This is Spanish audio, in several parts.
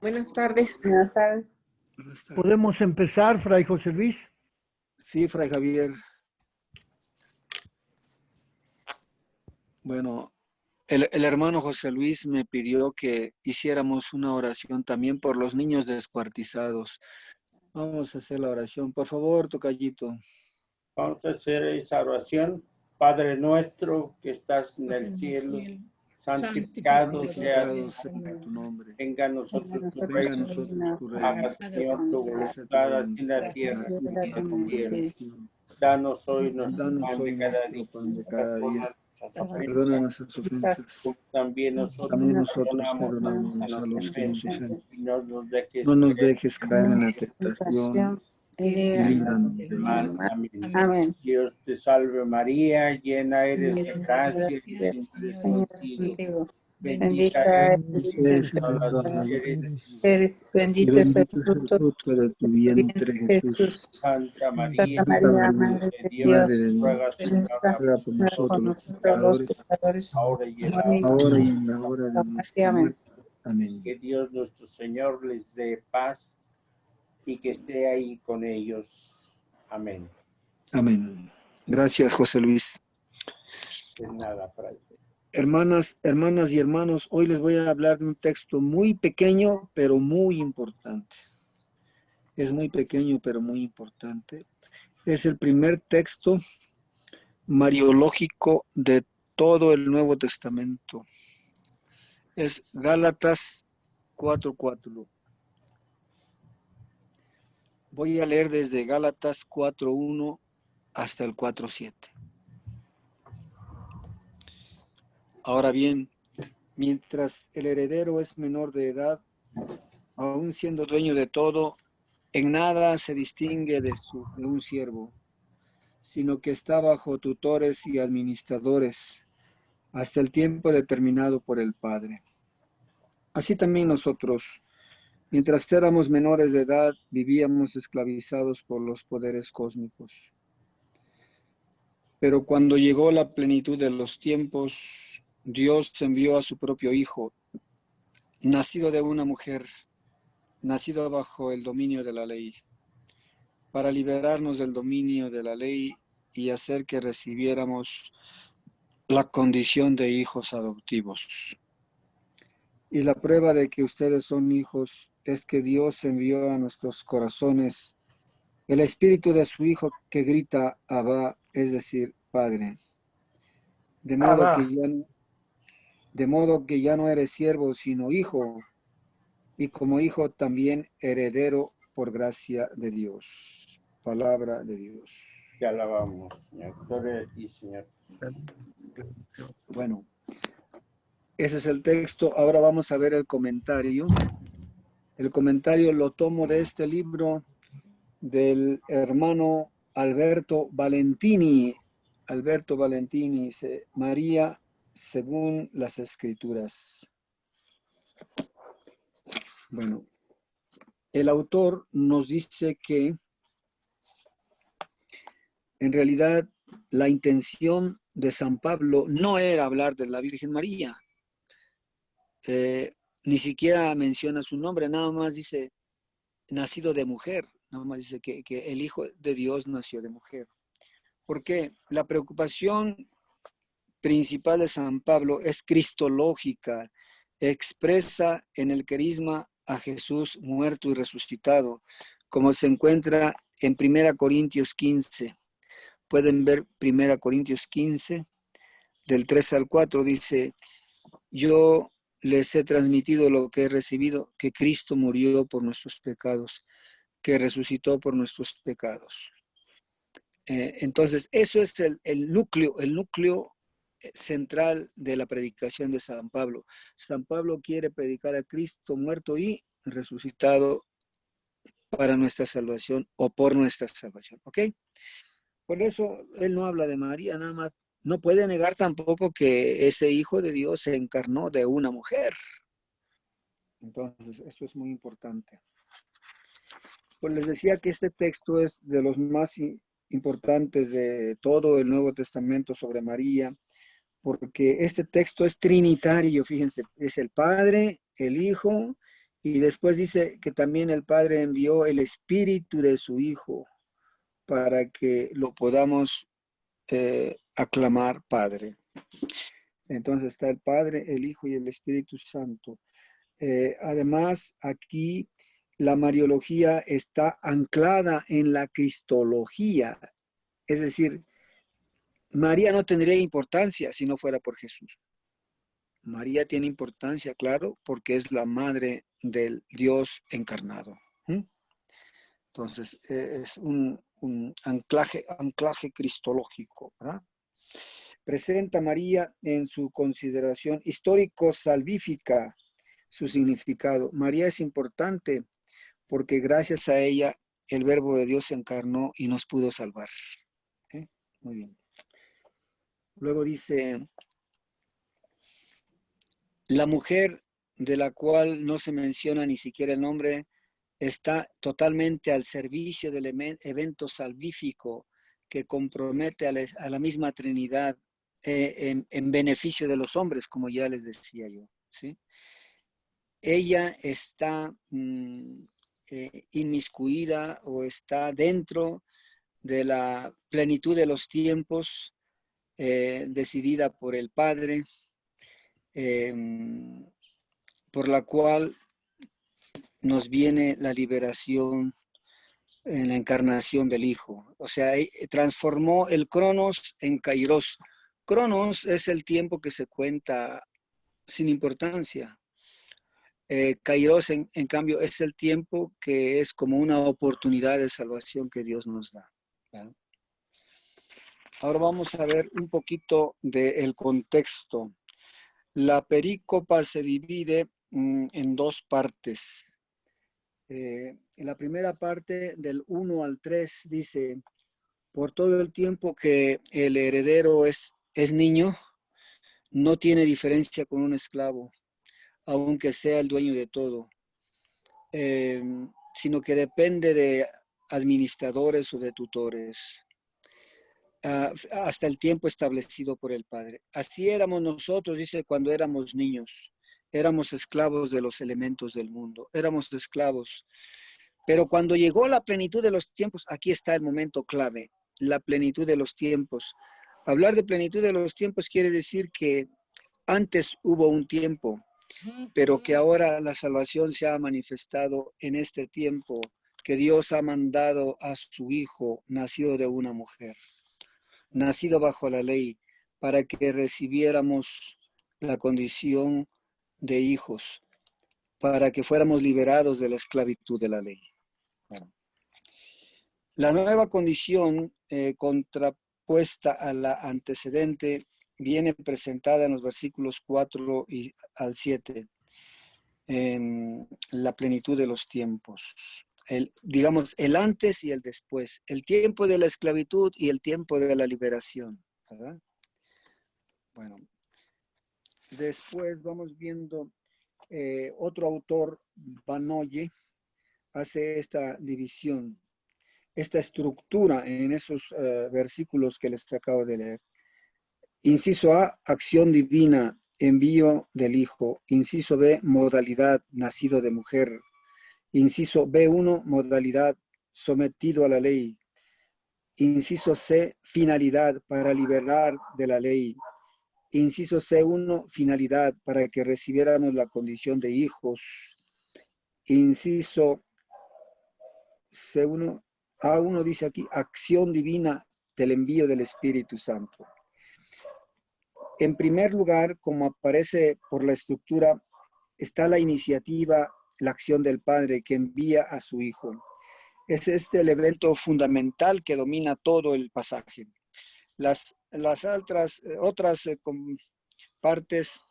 Buenas tardes. Buenas tardes. Buenas tardes. ¿Podemos empezar, Fray José Luis? Sí, Fray Javier. Bueno, el hermano José Luis me pidió que hiciéramos una oración también por los niños descuartizados. Vamos a hacer la oración. Por favor, tocallito. Vamos a hacer esa oración. Padre nuestro que estás en el cielo, santificado sea tu nombre. venga a nosotros tu Venga a reino. nosotros tu reino. Haga, Señor, tu voluntad así en la tierra como en el cielo. Danos hoy nuestro Danos pan hoy de cada nuestro día. pan de cada día. Perdona Perdona nuestras ofensas, nuestras ofensas. como también También nosotros nosotros perdonamos perdonamos a los que nos ofenden. y no nos dejes No nos caer dejes caer en la tentación Y y líbranos del del mal. mal. Amén. Amén. Dios te salve María, llena eres de gracia, y el Señor es Señor contigo. contigo. Bendita Bendita eres eres Eres entre entre todas las todas las mujeres, mujeres, eres y bendito es el bendito es el fruto fruto de tu de tu vientre, vientre, Jesús. Jesús. Santa María, Santa Santa María, María, Madre de Madre Dios, de Dios, ruega, Señora, ruega ruega por nosotros por los nosotros los pecadores, pecadores, ahora y en la ahora y hora ahora y en en la hora de la nuestra Amén. muerte. Amén. que Dios nuestro Señor les dé paz y que esté ahí con ellos. Amén. Amén. Gracias, José Luis. De nada, Fray. Hermanas y hermanos, hoy les voy a hablar de un texto muy pequeño, pero muy importante. Es muy pequeño, pero muy importante. Es el primer texto mariológico de todo el Nuevo Testamento. Es Gálatas 4:4. Voy a leer desde Gálatas 4:1 hasta el 4:7. Ahora bien, mientras el heredero es menor de edad, aún siendo dueño de todo, en nada se distingue de un siervo, sino que está bajo tutores y administradores hasta el tiempo determinado por el Padre. Así también nosotros, mientras éramos menores de edad, vivíamos esclavizados por los poderes cósmicos. Pero cuando llegó la plenitud de los tiempos, Dios envió a su propio Hijo, nacido de una mujer, nacido bajo el dominio de la ley, para liberarnos del dominio de la ley y hacer que recibiéramos la condición de hijos adoptivos. Y la prueba de que ustedes son hijos es que Dios envió a nuestros corazones el espíritu de su Hijo que grita Abba, es decir, Padre. De modo que ya no eres siervo, sino hijo, y como hijo también heredero por gracia de Dios. Palabra de Dios. Te alabamos, Señor. Gloria a ti, Señor. Bueno, ese es el texto. Ahora vamos a ver el comentario. El comentario lo tomo de este libro del hermano Alberto Valentini. Alberto Valentini dice, María según las Escrituras. Bueno, el autor nos dice que en realidad la intención de San Pablo no era hablar de la Virgen María. Ni siquiera menciona su nombre, nada más dice nacido de mujer, nada más dice que el Hijo de Dios nació de mujer. Porque la preocupación principal de San Pablo es cristológica, expresa en el carisma a Jesús muerto y resucitado, como se encuentra en 1 Corintios 15. Pueden ver 1 Corintios 15, del 3 al 4, dice, yo les he transmitido lo que he recibido, que Cristo murió por nuestros pecados, que resucitó por nuestros pecados. Entonces, eso es el núcleo central de la predicación de San Pablo. San Pablo quiere predicar a Cristo muerto y resucitado para nuestra salvación o por nuestra salvación, ¿ok? Por eso él no habla de María, nada más. No puede negar tampoco que ese Hijo de Dios se encarnó de una mujer. Entonces, esto es muy importante. Pues les decía que este texto es de los más importantes de todo el Nuevo Testamento sobre María, porque este texto es trinitario, fíjense, es el Padre, el Hijo Y después dice que también el Padre envió el Espíritu de su Hijo para que lo podamos aclamar Padre. Entonces está el Padre, el Hijo y el Espíritu Santo. Además, aquí la Mariología está anclada en la Cristología. Es decir, María no tendría importancia si no fuera por Jesús. María tiene importancia, claro, porque es la madre del Dios encarnado. Entonces, es un anclaje cristológico, ¿verdad? Presenta María en su consideración histórico-salvífica su significado. María es importante porque gracias a ella el Verbo de Dios se encarnó y nos pudo salvar. Muy bien. Luego dice, la mujer de la cual no se menciona ni siquiera el nombre, está totalmente al servicio del evento salvífico que compromete a la misma Trinidad en beneficio de los hombres, como ya les decía yo, ¿sí? Ella está inmiscuida o está dentro de la plenitud de los tiempos, decidida por el Padre, por la cual nos viene la liberación en la encarnación del Hijo. O sea, transformó el Cronos en Kairos. Cronos es el tiempo que se cuenta sin importancia. Kairos, en cambio, es el tiempo que es como una oportunidad de salvación que Dios nos da. ¿Verdad? Ahora vamos a ver un poquito del contexto. La perícopa se divide en dos partes. En la primera parte, del 1 al 3, dice, por todo el tiempo que el heredero es niño, no tiene diferencia con un esclavo, aunque sea el dueño de todo, sino que depende de administradores o de tutores, hasta el tiempo establecido por el Padre. Así éramos nosotros, dice, cuando éramos niños. Éramos esclavos de los elementos del mundo, éramos esclavos. Pero cuando llegó la plenitud de los tiempos, aquí está el momento clave, la plenitud de los tiempos. Hablar de plenitud de los tiempos quiere decir que antes hubo un tiempo, pero que ahora la salvación se ha manifestado en este tiempo, que Dios ha mandado a su Hijo, nacido de una mujer, nacido bajo la ley, para que recibiéramos la condición de hijos, para que fuéramos liberados de la esclavitud de la ley. Bueno. La nueva condición contrapuesta a la antecedente viene presentada en los versículos 4 al 7, en la plenitud de los tiempos. Digamos, el antes y el después, el tiempo de la esclavitud y el tiempo de la liberación, ¿verdad? Bueno, después vamos viendo otro autor, Banoye, hace esta división, esta estructura en esos versículos que les acabo de leer. Inciso A, acción divina, envío del Hijo. Inciso B, modalidad, nacido de mujer. Inciso B1, modalidad, sometido a la ley. Inciso C, finalidad, para liberar de la ley. Inciso C1, finalidad, para que recibiéramos la condición de hijos. Inciso C1, A1 dice aquí, acción divina del envío del Espíritu Santo. En primer lugar, como aparece por la estructura, está la iniciativa, la acción del Padre que envía a su Hijo. Es este el evento fundamental que domina todo el pasaje. Las otras partes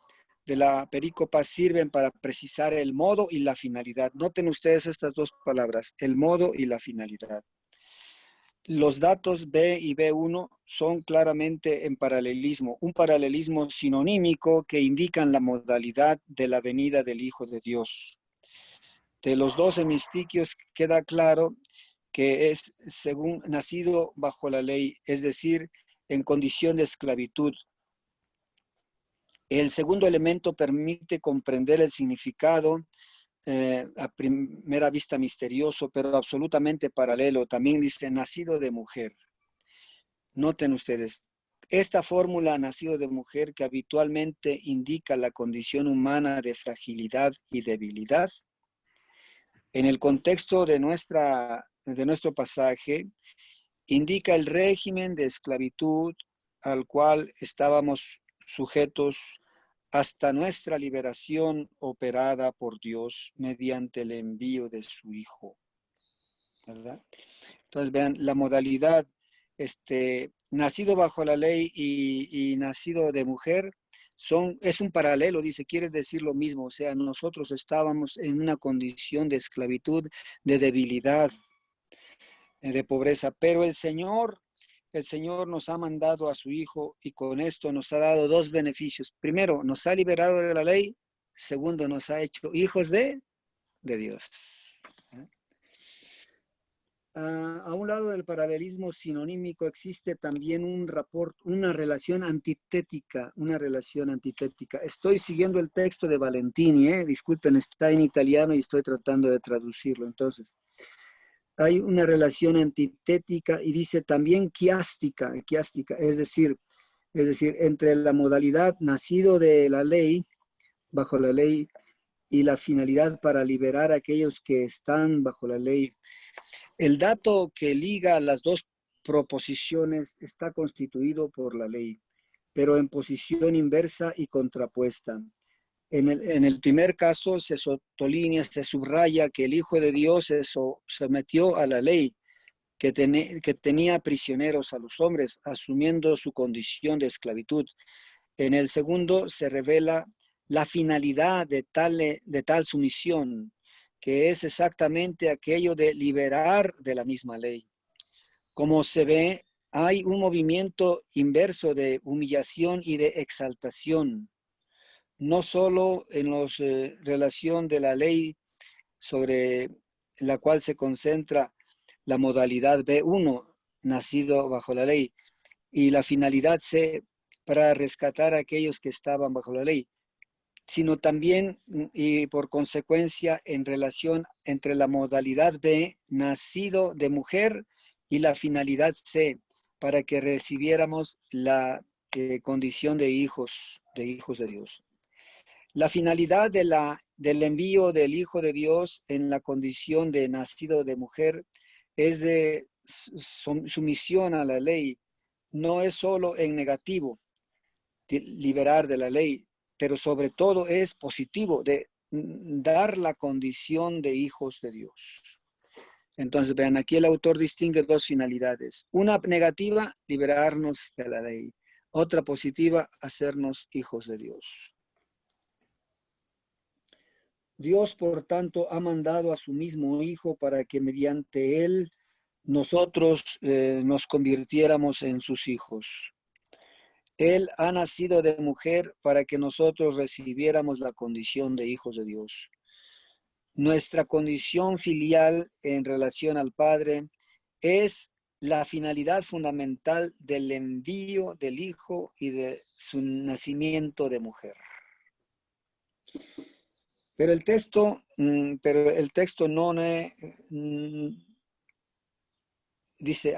de la perícopa sirven para precisar el modo y la finalidad. Noten ustedes estas dos palabras, el modo y la finalidad. Los datos B y B1 son claramente en paralelismo, un paralelismo sinonímico que indican la modalidad de la venida del Hijo de Dios. De los dos hemistiquios queda claro que es según nacido bajo la ley, es decir, en condición de esclavitud. El segundo elemento permite comprender el significado a primera vista misterioso, pero absolutamente paralelo. También dice nacido de mujer. Noten ustedes, esta fórmula nacido de mujer que habitualmente indica la condición humana de fragilidad y debilidad, en el contexto de nuestro pasaje, indica el régimen de esclavitud al cual estábamos sujetos hasta nuestra liberación operada por Dios mediante el envío de su Hijo, ¿verdad? Entonces vean la modalidad, nacido bajo la ley y nacido de mujer, es un paralelo, dice, quiere decir lo mismo, o sea, nosotros estábamos en una condición de esclavitud, de debilidad, de pobreza, pero el Señor nos ha mandado a su Hijo y con esto nos ha dado dos beneficios. Primero, nos ha liberado de la ley. Segundo, nos ha hecho hijos de Dios. A un lado del paralelismo sinonímico existe también una relación antitética, Estoy siguiendo el texto de Valentini, disculpen, está en italiano y estoy tratando de traducirlo. Entonces, hay una relación antitética y dice también quiástica, es decir, entre la modalidad nacido de la ley, bajo la ley, y la finalidad para liberar a aquellos que están bajo la ley. El dato que liga las dos proposiciones está constituido por la ley, pero en posición inversa y contrapuesta. En el primer caso se subraya que el Hijo de Dios se sometió a la ley, que tenía prisioneros a los hombres, asumiendo su condición de esclavitud. En el segundo se revela la finalidad de tal sumisión, que es exactamente aquello de liberar de la misma ley. Como se ve, hay un movimiento inverso de humillación y de exaltación, no solo en la relación de la ley sobre la cual se concentra la modalidad B1, nacido bajo la ley, y la finalidad C, para rescatar a aquellos que estaban bajo la ley, sino también y por consecuencia en relación entre la modalidad B, nacido de mujer, y la finalidad C, para que recibiéramos la condición de hijos de Dios. La finalidad del envío del Hijo de Dios en la condición de nacido de mujer es de sumisión a la ley. No es solo en negativo, de liberar de la ley, pero sobre todo es positivo, de dar la condición de hijos de Dios. Entonces, vean, aquí el autor distingue dos finalidades. Una negativa, liberarnos de la ley. Otra positiva, hacernos hijos de Dios. Dios, por tanto, ha mandado a su mismo Hijo para que mediante él nosotros nos convirtiéramos en sus hijos. Él ha nacido de mujer para que nosotros recibiéramos la condición de hijos de Dios. Nuestra condición filial en relación al Padre es la finalidad fundamental del envío del Hijo y de su nacimiento de mujer. Pero el texto no dice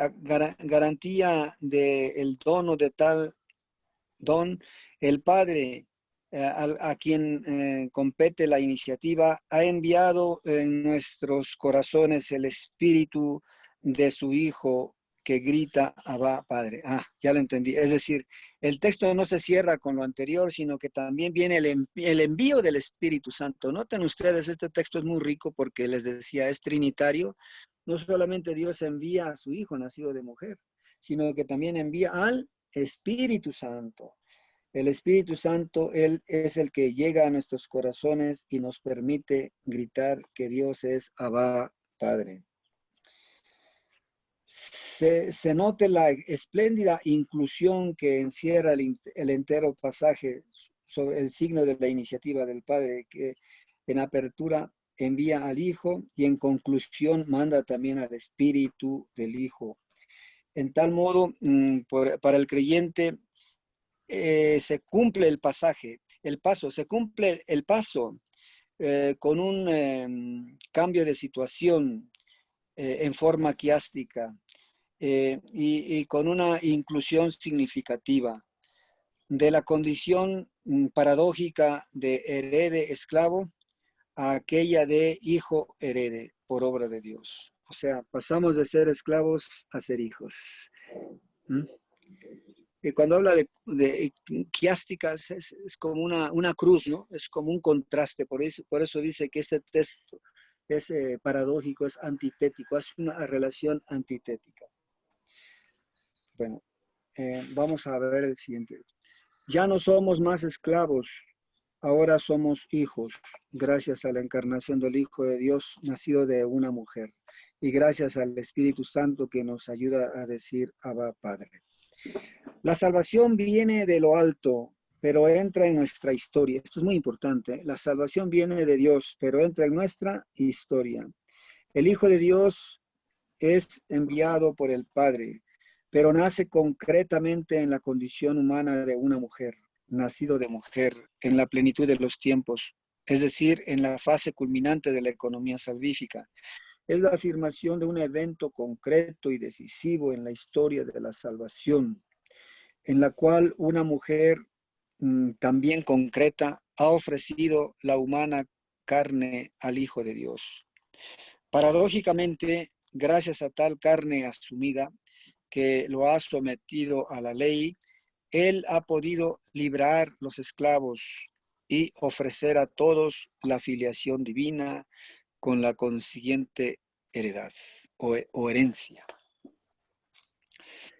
garantía del dono de tal don, el Padre a quien compete la iniciativa ha enviado en nuestros corazones el Espíritu de su Hijo que grita Abba, Padre. Ya lo entendí. Es decir, el texto no se cierra con lo anterior, sino que también viene el envío del Espíritu Santo. Noten ustedes, este texto es muy rico porque les decía, es trinitario. No solamente Dios envía a su Hijo nacido de mujer, sino que también envía al Espíritu Santo. El Espíritu Santo, Él es el que llega a nuestros corazones y nos permite gritar que Dios es Abba, Padre. Se note la espléndida inclusión que encierra el entero pasaje sobre el signo de la iniciativa del Padre, que en apertura envía al Hijo y en conclusión manda también al Espíritu del Hijo. En tal modo, para el creyente, se cumple el paso con un cambio de situación en forma quiástica y con una inclusión significativa de la condición paradójica de herede esclavo a aquella de hijo herede por obra de Dios. O sea, pasamos de ser esclavos a ser hijos. ¿Mm? Y cuando habla de quiásticas es como una cruz, ¿no? Es como un contraste. Por eso dice que este texto es paradójico, es antitético, es una relación antitética. Bueno, vamos a ver el siguiente. Ya no somos más esclavos, ahora somos hijos, gracias a la encarnación del Hijo de Dios, nacido de una mujer, y gracias al Espíritu Santo que nos ayuda a decir Abba Padre. La salvación viene de lo alto, pero entra en nuestra historia. Esto es muy importante. La salvación viene de Dios, pero entra en nuestra historia. El Hijo de Dios es enviado por el Padre, pero nace concretamente en la condición humana de una mujer, nacido de mujer, en la plenitud de los tiempos, es decir, en la fase culminante de la economía salvífica. Es la afirmación de un evento concreto y decisivo en la historia de la salvación, en la cual una mujer también concreta ha ofrecido la humana carne al Hijo de Dios. Paradójicamente, gracias a tal carne asumida que lo ha sometido a la ley, él ha podido librar los esclavos y ofrecer a todos la filiación divina con la consiguiente heredad o herencia.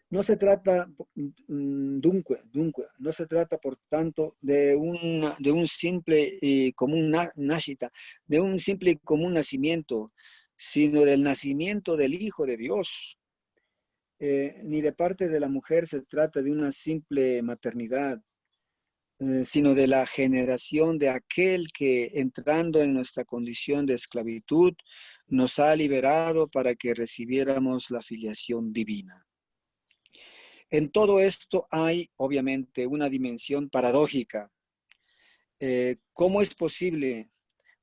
No se trata, dunque, no se trata, por tanto, de un simple y común nacita, de un simple y común nacimiento, sino del nacimiento del Hijo de Dios. Ni de parte de la mujer se trata de una simple maternidad, sino de la generación de aquel que, entrando en nuestra condición de esclavitud, nos ha liberado para que recibiéramos la filiación divina. En todo esto hay, obviamente, una dimensión paradójica. ¿Cómo es posible?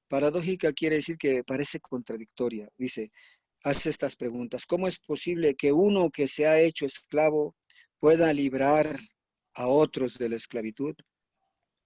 Paradójica quiere decir que parece contradictoria. Dice, hace estas preguntas. ¿Cómo es posible que uno que se ha hecho esclavo pueda librar a otros de la esclavitud?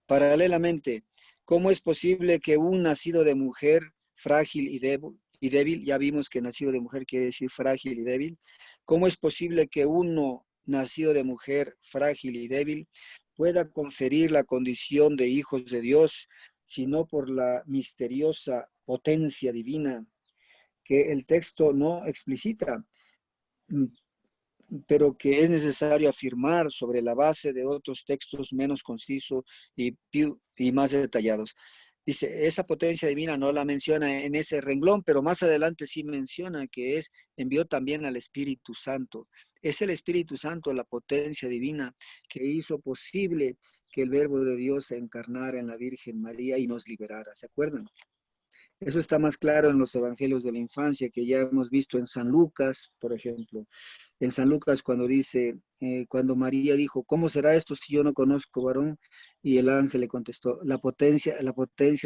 Paralelamente, ¿cómo es posible que un nacido de mujer frágil y débil, ya vimos que nacido de mujer quiere decir frágil y débil, ¿cómo es posible que uno nacido de mujer frágil y débil pueda conferir la condición de hijos de Dios, sino por la misteriosa potencia divina que el texto no explicita, pero que es necesario afirmar sobre la base de otros textos menos concisos y más detallados? Dice, esa potencia divina no la menciona en ese renglón, pero más adelante sí menciona que envió también al Espíritu Santo. Es el Espíritu Santo, la potencia divina, que hizo posible que el Verbo de Dios se encarnara en la Virgen María y nos liberara. ¿Se acuerdan? Eso está más claro en los evangelios de la infancia, que ya hemos visto en San Lucas, por ejemplo. En San Lucas cuando dice, cuando María dijo, ¿cómo será esto si yo no conozco varón? Y el ángel le contestó, la potencia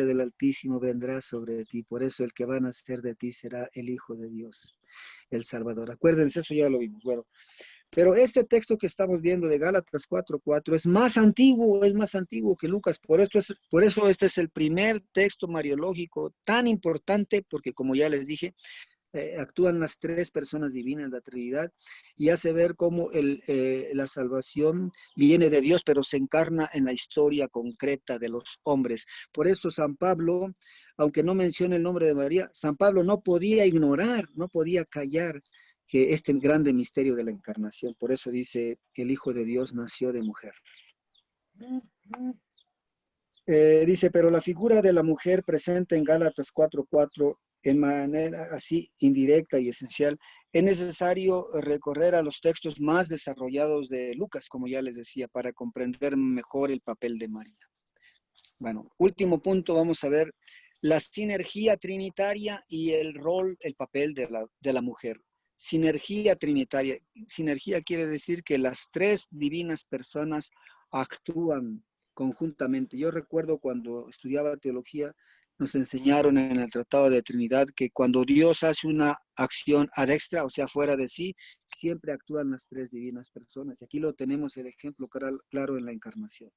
del Altísimo vendrá sobre ti, por eso el que va a nacer de ti será el Hijo de Dios, el Salvador. Acuérdense, eso ya lo vimos. Bueno, pero este texto que estamos viendo de Gálatas 4:4 es más antiguo que Lucas. Por eso este es el primer texto mariológico tan importante, porque como ya les dije, actúan las tres personas divinas de la Trinidad y hace ver cómo la salvación viene de Dios, pero se encarna en la historia concreta de los hombres. Por eso San Pablo, aunque no menciona el nombre de María, San Pablo no podía ignorar, no podía callar que este grande misterio de la encarnación. Por eso dice que el Hijo de Dios nació de mujer. Dice, pero la figura de la mujer presente en Gálatas 4:4 en manera así indirecta y esencial, es necesario recorrer a los textos más desarrollados de Lucas, como ya les decía, para comprender mejor el papel de María. Bueno, último punto, vamos a ver la sinergia trinitaria y el papel de la mujer. Sinergia trinitaria. Sinergia quiere decir que las tres divinas personas actúan conjuntamente. Yo recuerdo cuando estudiaba teología nos enseñaron en el Tratado de Trinidad que cuando Dios hace una acción ad extra, o sea, fuera de sí, siempre actúan las tres divinas personas. Y aquí lo tenemos el ejemplo claro en la encarnación.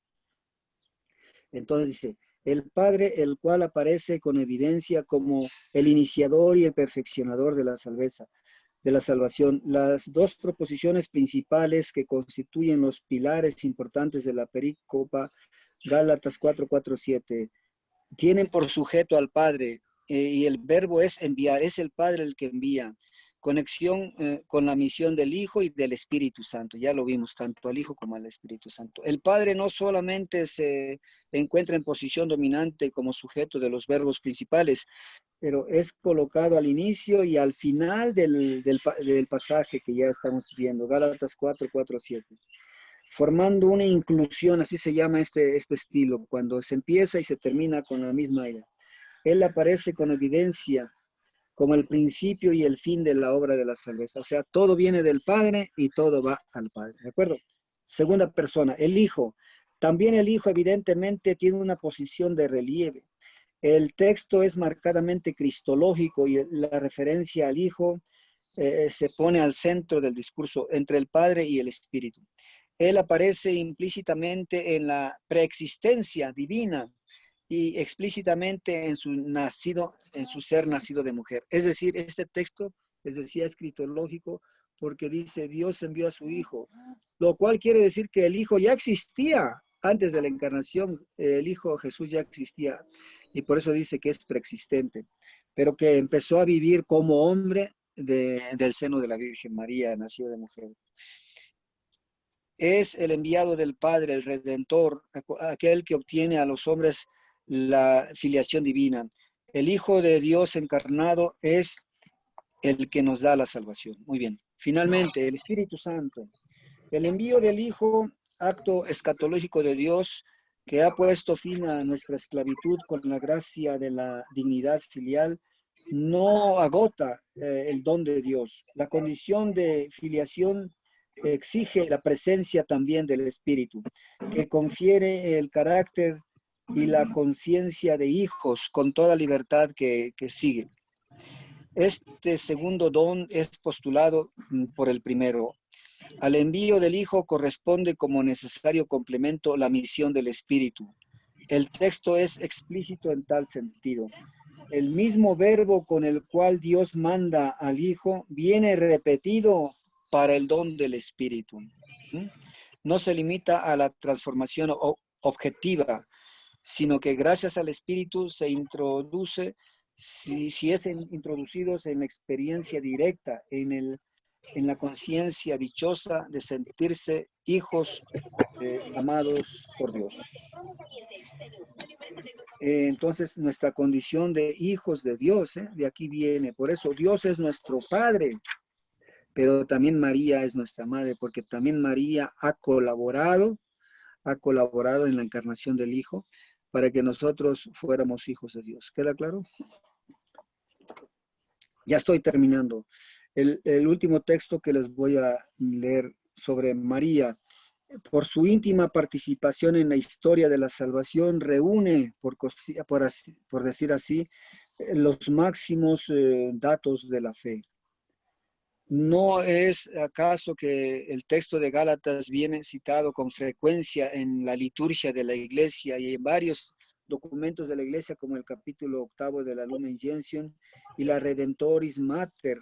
Entonces dice, el Padre, el cual aparece con evidencia como el iniciador y el perfeccionador de la salvación. Las dos proposiciones principales que constituyen los pilares importantes de la perícopa, Gálatas 4:4-7, tienen por sujeto al Padre, y el verbo es enviar, es el Padre el que envía. Conexión con la misión del Hijo y del Espíritu Santo. Ya lo vimos, tanto al Hijo como al Espíritu Santo. El Padre no solamente se encuentra en posición dominante como sujeto de los verbos principales, pero es colocado al inicio y al final del pasaje que ya estamos viendo, Gálatas 4:4-7. Formando una inclusión, así se llama este estilo, cuando se empieza y se termina con la misma idea. Él aparece con evidencia como el principio y el fin de la obra de la salvación. O sea, todo viene del Padre y todo va al Padre, ¿de acuerdo? Segunda persona, el Hijo. También el Hijo evidentemente tiene una posición de relieve. El texto es marcadamente cristológico y la referencia al Hijo se pone al centro del discurso entre el Padre y el Espíritu. Él aparece implícitamente en la preexistencia divina y explícitamente en su ser nacido de mujer. Es decir, este texto, les decía, es cristológico porque dice Dios envió a su Hijo, lo cual quiere decir que el Hijo ya existía antes de la encarnación, el Hijo Jesús ya existía y por eso dice que es preexistente, pero que empezó a vivir como hombre del seno de la Virgen María, nacido de mujer. Es el enviado del Padre, el Redentor, aquel que obtiene a los hombres la filiación divina. El Hijo de Dios encarnado es el que nos da la salvación. Muy bien. Finalmente, el Espíritu Santo. El envío del Hijo, acto escatológico de Dios, que ha puesto fin a nuestra esclavitud con la gracia de la dignidad filial, no agota el don de Dios. La condición de filiación exige la presencia también del Espíritu, que confiere el carácter y la conciencia de hijos con toda libertad que sigue. Este segundo don es postulado por el primero. Al envío del Hijo corresponde como necesario complemento la misión del Espíritu. El texto es explícito en tal sentido. El mismo verbo con el cual Dios manda al Hijo viene repetido para el don del Espíritu. No se limita a la transformación objetiva, sino que gracias al Espíritu se introduce, si es introducidos en la experiencia directa, en la conciencia dichosa de sentirse hijos amados por Dios. Entonces, nuestra condición de hijos de Dios, de aquí viene. Por eso Dios es nuestro Padre, pero también María es nuestra Madre, porque también María ha colaborado en la encarnación del Hijo para que nosotros fuéramos hijos de Dios. ¿Queda claro? Ya estoy terminando. El último texto que les voy a leer sobre María, por su íntima participación en la historia de la salvación, reúne, por decir así, los máximos datos de la fe. ¿No es acaso que el texto de Gálatas viene citado con frecuencia en la liturgia de la iglesia y en varios documentos de la iglesia, como el capítulo 8 de la Lumen Gentium y la Redentoris Mater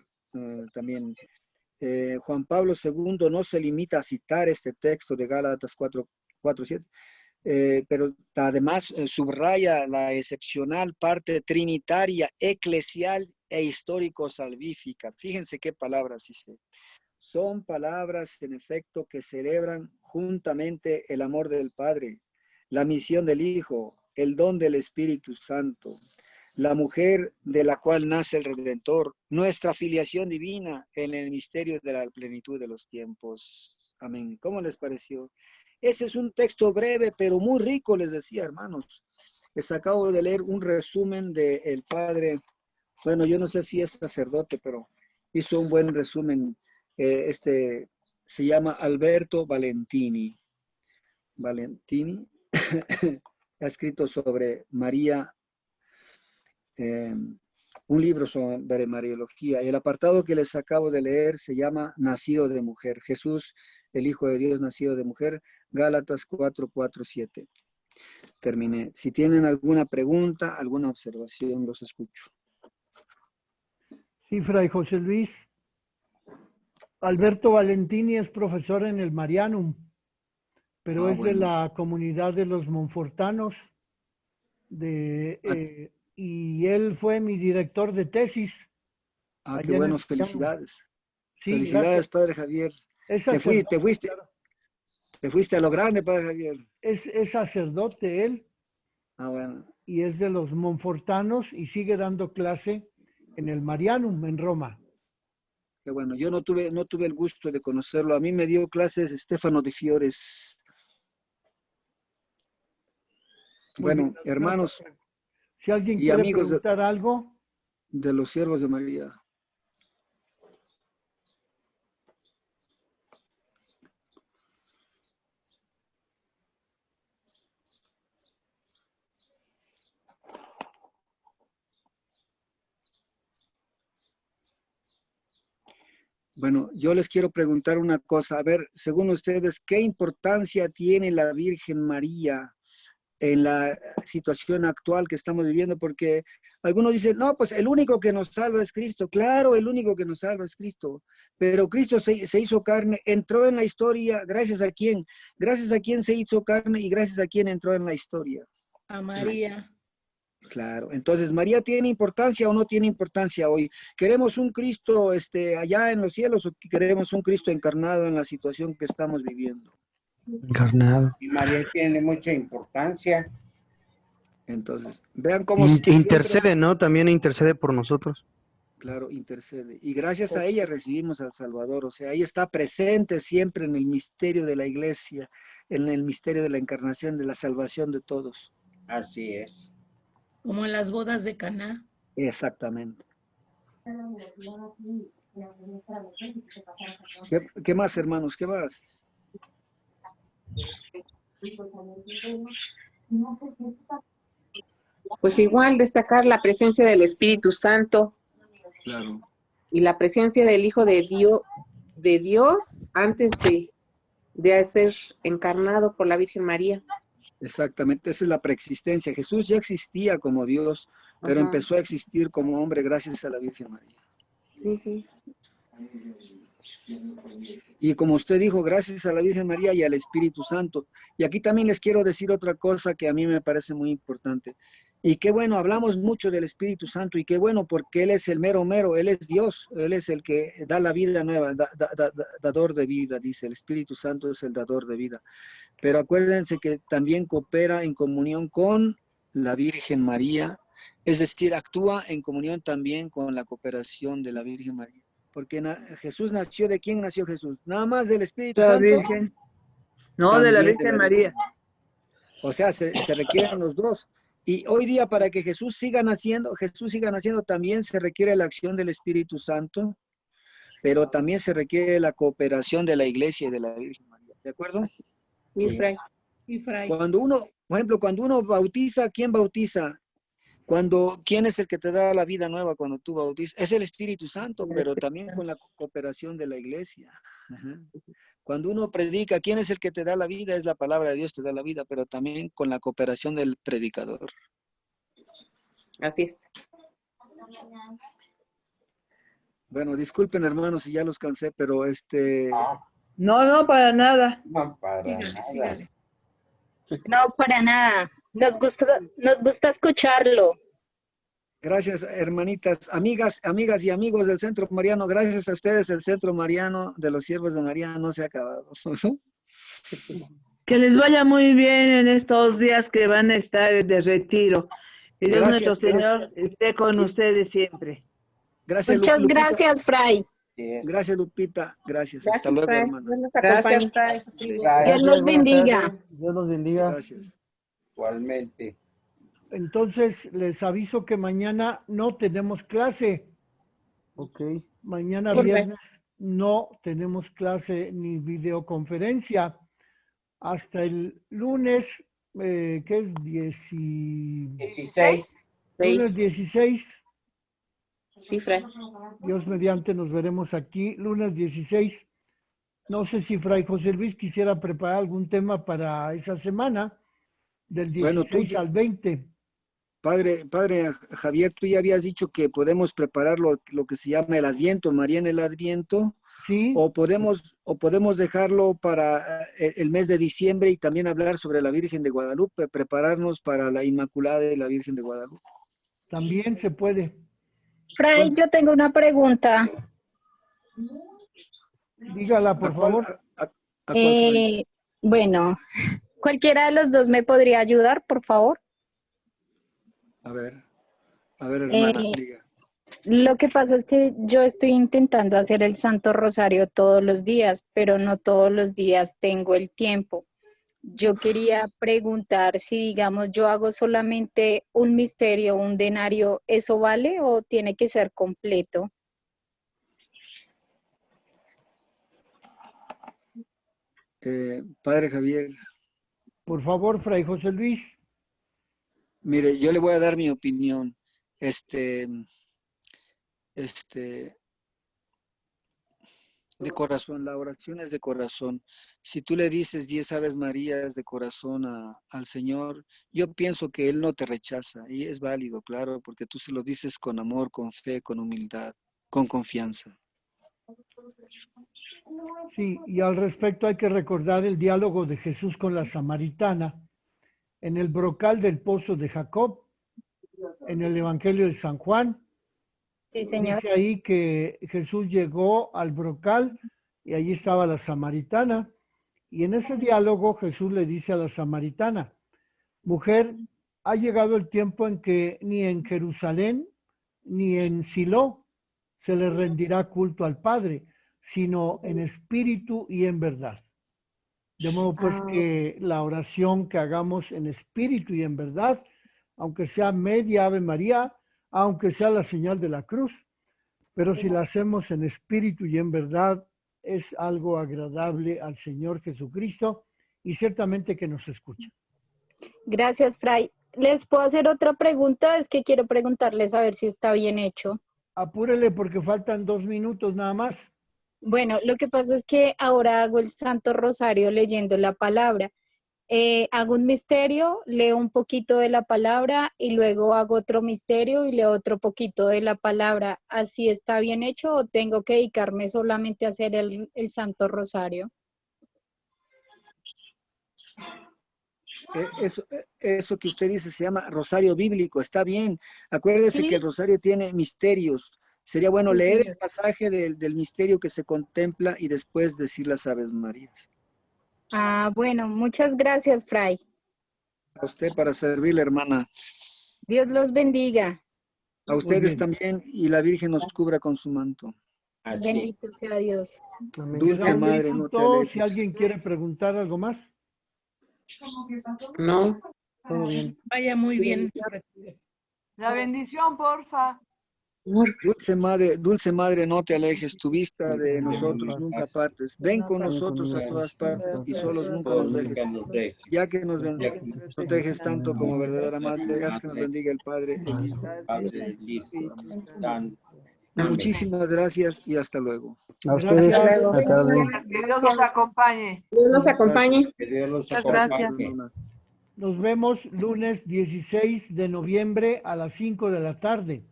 también? Juan Pablo II no se limita a citar este texto de Gálatas 4:7, pero además subraya la excepcional parte trinitaria, eclesial e histórico-salvífica. Fíjense qué palabras dice. Son palabras, en efecto, que celebran juntamente el amor del Padre, la misión del Hijo, el don del Espíritu Santo, la mujer de la cual nace el Redentor, nuestra filiación divina en el misterio de la plenitud de los tiempos. Amén. ¿Cómo les pareció? Ese es un texto breve, pero muy rico, les decía, hermanos. Les acabo de leer un resumen del padre, bueno, yo no sé si es sacerdote, pero hizo un buen resumen. Se llama Alberto Valentini. Valentini ha escrito sobre María un libro sobre Mariología. El apartado que les acabo de leer se llama Nacido de Mujer. Jesús, el Hijo de Dios, nacido de mujer. Gálatas 4:4-7. Terminé. Si tienen alguna pregunta, alguna observación, los escucho. Sí, Fray José Luis. Alberto Valentini es profesor en el Marianum, pero es de la comunidad de los Monfortanos, y él fue mi director de tesis. Qué bueno, felicidades. Sí, felicidades, gracias. Padre Javier. Te fuiste a lo grande, Padre Javier. Es sacerdote él. Bueno. Y es de los Monfortanos y sigue dando clase en el Marianum, en Roma. Qué bueno, yo no tuve el gusto de conocerlo. A mí me dio clases Stefano de Fiores. Bueno, hermanos, si alguien quiere preguntar algo. De los siervos de María. Bueno, yo les quiero preguntar una cosa. A ver, según ustedes, ¿qué importancia tiene la Virgen María en la situación actual que estamos viviendo? Porque algunos dicen, no, pues el único que nos salva es Cristo. Claro, el único que nos salva es Cristo. Pero Cristo se hizo carne, entró en la historia. ¿Gracias a quién? Gracias a quién se hizo carne y gracias a quién entró en la historia. A María. Claro, entonces, ¿María tiene importancia o no tiene importancia hoy? ¿Queremos un Cristo allá en los cielos o queremos un Cristo encarnado en la situación que estamos viviendo? Encarnado. Y María tiene mucha importancia. Entonces, vean cómo... Intercede, siempre... ¿no? También intercede por nosotros. Claro, intercede. Y gracias a ella recibimos al Salvador. O sea, ella está presente siempre en el misterio de la iglesia, en el misterio de la encarnación, de la salvación de todos. Así es. Como en las bodas de Caná. Exactamente. ¿Qué más, hermanos? ¿Qué más? Pues igual destacar la presencia del Espíritu Santo. Claro. Y la presencia del Hijo de Dios antes de ser encarnado por la Virgen María. Exactamente, esa es la preexistencia. Jesús ya existía como Dios, pero empezó a existir como hombre gracias a la Virgen María. Sí, sí. Y como usted dijo, gracias a la Virgen María y al Espíritu Santo. Y aquí también les quiero decir otra cosa que a mí me parece muy importante. Y qué bueno, hablamos mucho del Espíritu Santo y qué bueno porque Él es el mero, Él es Dios, Él es el que da la vida nueva, dador de vida, dice, el Espíritu Santo es el dador de vida. Pero acuérdense que también coopera en comunión con la Virgen María, es decir, actúa en comunión también con la cooperación de la Virgen María. Porque Jesús nació, ¿de quién nació Jesús? Nada más del Espíritu Santo. Virgen. No, de la Virgen María. O sea, se requieren los dos. Y hoy día para que Jesús siga naciendo, también se requiere la acción del Espíritu Santo, pero también se requiere la cooperación de la Iglesia y de la Virgen María. ¿De acuerdo? Sí. Cuando uno, por ejemplo, cuando uno bautiza, ¿quién bautiza? ¿Quién es el que te da la vida nueva cuando tú bautizas? Es el Espíritu Santo, pero también con la cooperación de la Iglesia. Ajá. Cuando uno predica, ¿quién es el que te da la vida? Es la palabra de Dios te da la vida, pero también con la cooperación del predicador. Así es. Bueno, disculpen hermanos si ya los cansé, pero No, para nada. No, para nada. Sígale. No, para nada. Nos gusta escucharlo. Gracias, hermanitas, amigas y amigos del Centro Mariano. Gracias a ustedes, el Centro Mariano de los Siervos de María no se ha acabado. Que les vaya muy bien en estos días que van a estar de retiro. Que Dios nuestro Señor esté con ustedes siempre. Gracias, muchas Lupita. Gracias, Fray. Gracias, Lupita. Gracias. Hasta luego, Fray. hermanos. Gracias, Fray. Dios los bendiga. Dios los bendiga. Gracias. Igualmente. Entonces, les aviso que mañana no tenemos clase. Ok. Mañana viernes no tenemos clase ni videoconferencia. Hasta el lunes, que es 16. Lunes 16. Sí, Fray. Dios mediante nos veremos aquí. Lunes 16. No sé si Fray José Luis quisiera preparar algún tema para esa semana, del 16 al 20. Padre Javier, tú ya habías dicho que podemos preparar lo que se llama el Adviento, María en el Adviento. Sí. O podemos dejarlo para el mes de diciembre y también hablar sobre la Virgen de Guadalupe, prepararnos para la Inmaculada de la Virgen de Guadalupe. También se puede. Fray, yo tengo una pregunta. Dígala, por favor. ¿A cuál fue? Bueno, cualquiera de los dos me podría ayudar, por favor. A ver, hermana, diga. Lo que pasa es que yo estoy intentando hacer el Santo Rosario todos los días, pero no todos los días tengo el tiempo. Yo quería preguntar si, digamos, yo hago solamente un misterio, un denario, ¿eso vale o tiene que ser completo? Padre Javier. Por favor, Fray José Luis. Mire, yo le voy a dar mi opinión. De corazón, la oración es de corazón. Si tú le dices 10 Aves Marías de corazón al Señor, yo pienso que Él no te rechaza y es válido, claro, porque tú se lo dices con amor, con fe, con humildad, con confianza. Sí, y al respecto hay que recordar el diálogo de Jesús con la samaritana en el brocal del pozo de Jacob, en el Evangelio de San Juan. Sí, señor. Dice ahí que Jesús llegó al brocal y allí estaba la samaritana. Y en ese diálogo Jesús le dice a la samaritana: mujer, ha llegado el tiempo en que ni en Jerusalén ni en Silo se le rendirá culto al Padre, sino en espíritu y en verdad. De modo pues que la oración que hagamos en espíritu y en verdad, aunque sea media Ave María, aunque sea la señal de la cruz, pero si la hacemos en espíritu y en verdad, es algo agradable al Señor Jesucristo y ciertamente que nos escucha. Gracias, Fray. ¿Les puedo hacer otra pregunta? Es que quiero preguntarles a ver si está bien hecho. Apúrele porque faltan 2 minutos nada más. Bueno, lo que pasa es que ahora hago el Santo Rosario leyendo la palabra. Hago un misterio, leo un poquito de la palabra y luego hago otro misterio y leo otro poquito de la palabra. ¿Así está bien hecho o tengo que dedicarme solamente a hacer el Santo Rosario? Eso que usted dice se llama rosario bíblico, está bien. Acuérdese ¿Sí? que el rosario tiene misterios. Sería bueno Sí, leer señor. el pasaje del misterio que se contempla y después decir las Aves Marías. Ah, bueno, muchas gracias, Fray. A usted para servirle, hermana. Dios los bendiga. A ustedes también y la Virgen nos cubra con su manto. Así. Bendito sea Dios. Dulce Quedamos Madre, no te juntos. alejes. Si alguien quiere preguntar algo más. No. Todo bien. Vaya muy bien. La bendición, porfa. Dulce Madre, no te alejes, tu vista de nosotros nunca apartes. Ven con nosotros a todas partes y solos nunca nos dejes. Ya que nos proteges tanto como verdadera Madre, haz que nos bendiga el Padre, el Hijo. Muchísimas gracias y hasta luego. A ustedes. Gracias. Hasta tarde. Que Dios los acompañe. Dios nos acompañe. Que Dios los Muchas acompañe. gracias. Nos vemos lunes 16 de noviembre a las 5 de la tarde.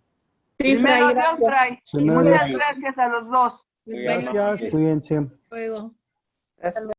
Sí, Fray, Primero Dios, gracias. Fray. Primero Muchas Dios. gracias a los dos. Pues Muy vaya amable. Cuídense. luego. Hasta luego.